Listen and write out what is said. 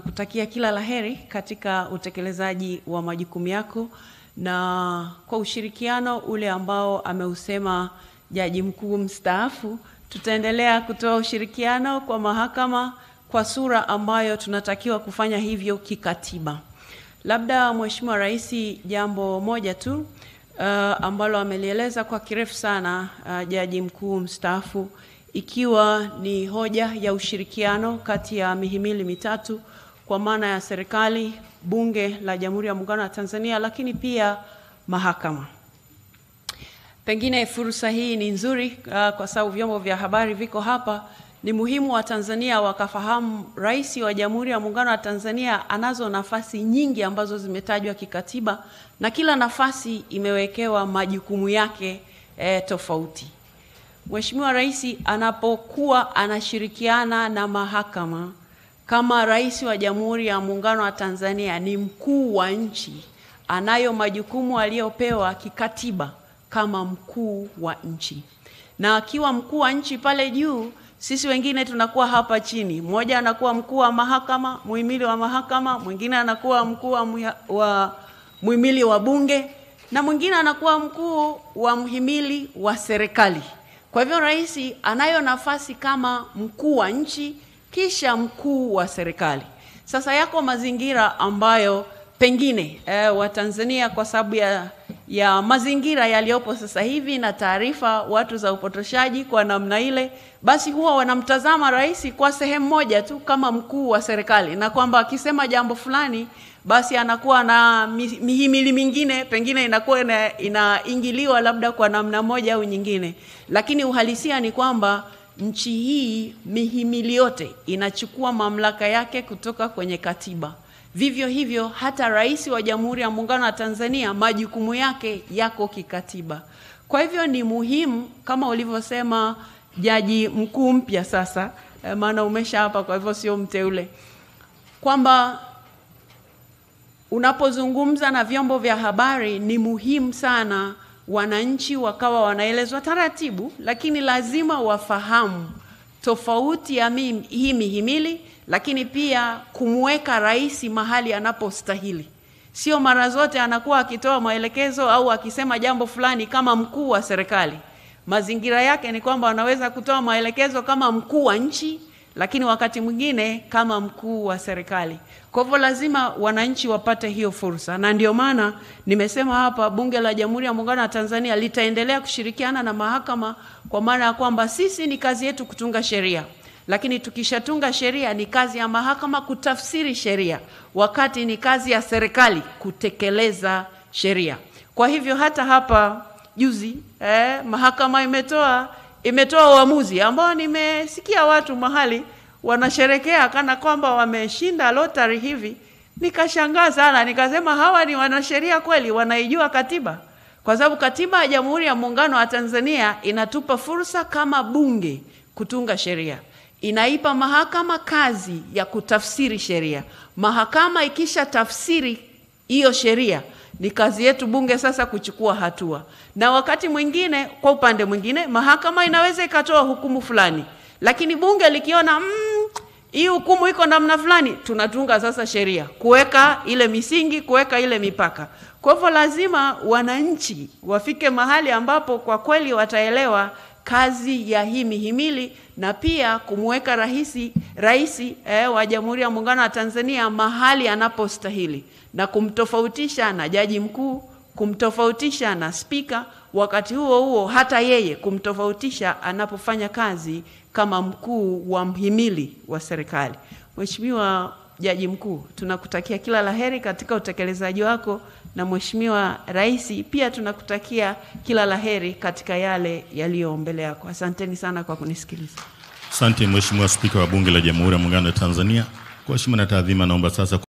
Nakutakia kila laheri katika utekelezaji wa majukumu yako na kwa ushirikiano ule ambao ameusema Jaji Mkuu mstaafu, tutaendelea kutoa ushirikiano kwa mahakama kwa sura ambayo tunatakiwa kufanya hivyo kikatiba. Labda Mheshimiwa Rais, jambo moja tu ambalo amelieleza kwa kirefu sana Jaji Mkuu mstaafu, ikiwa ni hoja ya ushirikiano kati ya mihimili mitatu kwa maana ya serikali, Bunge la Jamhuri ya Muungano wa Tanzania, lakini pia mahakama. Pengine fursa hii ni nzuri kwa sababu vyombo vya habari viko hapa. Ni muhimu wa Tanzania wakafahamu Rais wa Jamhuri ya Muungano wa Tanzania anazo nafasi nyingi ambazo zimetajwa kikatiba, na kila nafasi imewekewa majukumu yake tofauti. Mheshimiwa Rais anapokuwa anashirikiana na mahakama kama Rais wa Jamhuri ya Muungano wa Tanzania, ni mkuu wa nchi, anayo majukumu aliyopewa kikatiba kama mkuu wa nchi. Na akiwa mkuu wa nchi pale juu, sisi wengine tunakuwa hapa chini. Mmoja anakuwa mkuu wa mahakama, muhimili wa mahakama, mwingine anakuwa mkuu wa muhimili wa bunge, na mwingine anakuwa mkuu wa muhimili wa serikali. Kwa hivyo Rais anayo nafasi kama mkuu wa nchi kisha mkuu wa serikali. Sasa yako mazingira ambayo pengine Watanzania kwa sababu ya mazingira yaliyopo sasa hivi na taarifa watu za upotoshaji kwa namna ile, basi huwa wanamtazama Rais kwa sehemu moja tu kama mkuu wa serikali, na kwamba akisema jambo fulani basi anakuwa na mihimili mingine pengine inakuwa inaingiliwa labda kwa namna moja au nyingine. Lakini uhalisia ni kwamba nchi hii mihimili yote inachukua mamlaka yake kutoka kwenye katiba. Vivyo hivyo hata Rais wa Jamhuri ya Muungano wa Tanzania majukumu yake yako kikatiba. Kwa hivyo ni muhimu kama ulivyosema Jaji Mkuu mpya sasa, maana umesha hapa kwa hivyo sio mteule, kwamba unapozungumza na vyombo vya habari ni muhimu sana wananchi wakawa wanaelezwa taratibu, lakini lazima wafahamu tofauti ya hii mihimili, lakini pia kumweka Rais mahali anapostahili. Sio mara zote anakuwa akitoa maelekezo au akisema jambo fulani kama mkuu wa serikali. Mazingira yake ni kwamba anaweza kutoa maelekezo kama mkuu wa nchi, lakini wakati mwingine kama mkuu wa serikali. Kwa hivyo lazima wananchi wapate hiyo fursa, na ndio maana nimesema hapa Bunge la Jamhuri ya Muungano wa Tanzania litaendelea kushirikiana na mahakama, kwa maana ya kwamba sisi ni kazi yetu kutunga sheria, lakini tukishatunga sheria ni kazi ya mahakama kutafsiri sheria, wakati ni kazi ya serikali kutekeleza sheria. Kwa hivyo hata hapa juzi mahakama imetoa uamuzi ambao nimesikia watu mahali wanasherekea kana kwamba wameshinda lottery hivi. Nikashangaa sana, nikasema hawa ni wanasheria kweli, wanaijua katiba? Kwa sababu katiba ya Jamhuri ya Muungano wa Tanzania inatupa fursa kama bunge kutunga sheria. Inaipa mahakama kazi ya kutafsiri sheria. Mahakama ikisha tafsiri hiyo sheria, ni kazi yetu bunge sasa kuchukua hatua. Na wakati mwingine, kwa upande mwingine, mahakama inaweza ikatoa hukumu fulani, lakini bunge likiona hii hukumu iko namna fulani, tunatunga sasa sheria kuweka ile misingi, kuweka ile mipaka. Kwa hivyo lazima wananchi wafike mahali ambapo kwa kweli wataelewa kazi ya hii mihimili, na pia kumweka Rais wa Jamhuri ya Muungano wa Tanzania mahali anapostahili, na kumtofautisha na Jaji Mkuu, kumtofautisha na Spika, wakati huo hata yeye kumtofautisha anapofanya kazi kama mkuu wa mhimili wa serikali. Mheshimiwa Jaji Mkuu, tunakutakia kila laheri katika utekelezaji wako, na Mheshimiwa Rais pia tunakutakia kila laheri katika yale yaliyo mbele yako. Asanteni sana kwa kunisikiliza. Asante Mheshimiwa Spika wa Bunge la Jamhuri ya Muungano wa Tanzania. Kwa heshima na taadhima naomba sasa